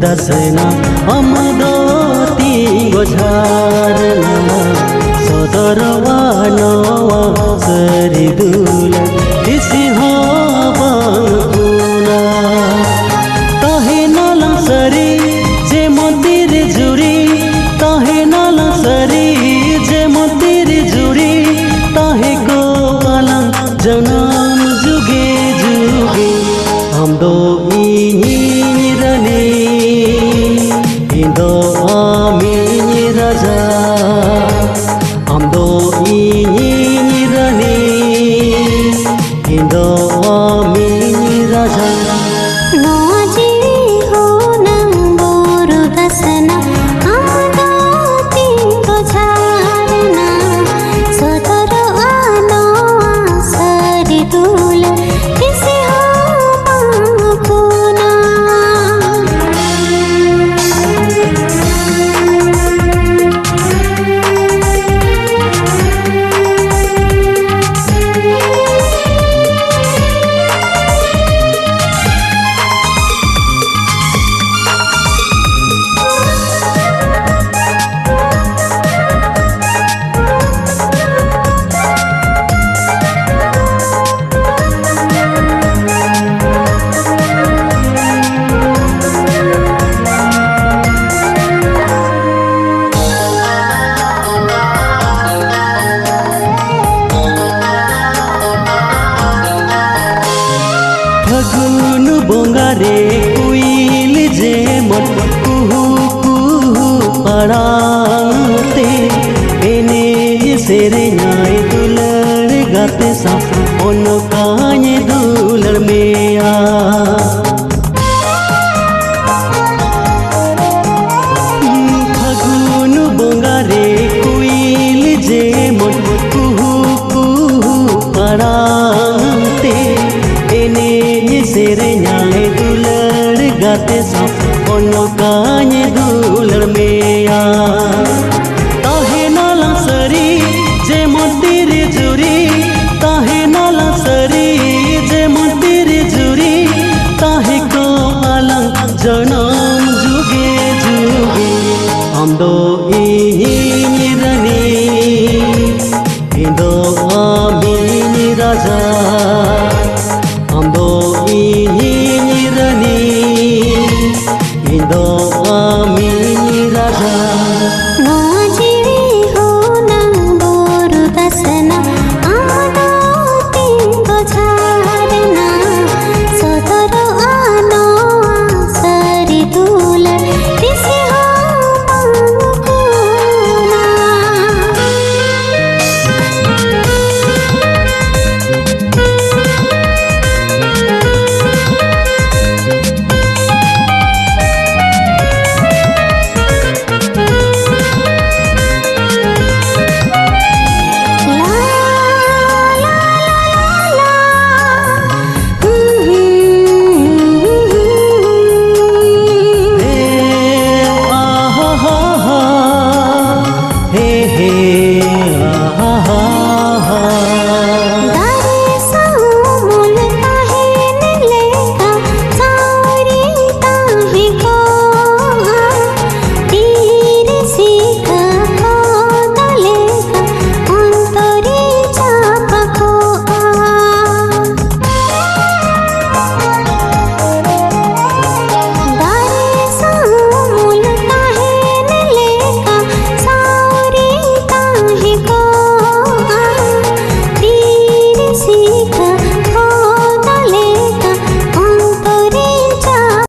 दासना हमदो तिंगो झारना सदरवा नवा सरी दुला इसी हवांग पुना ताहे नाला सरी जे मंदिर जुरी ताहे नाला सरी जे मंदिर जुरी ताहे को वाला जन्म जुगे जुगे हम दो रने इंदो आमी राजा हम दो रने इंदो आमी राजा नोजी हो नंबोरु दसना हमदो तिंगो झारना सदरो आनो सरी दुला किसी हवांग पुना फगुन बोंगारे कुइल जे मन कुहू कुहू पड़ाते एने सेरे नाय दुलर गाते सा ओनो काने दुलर मेया फगुन बोंगारे कुइल जे मन कुहू कुहू पड़ाते एने सेरे नाय दुलर गाते सा ओनो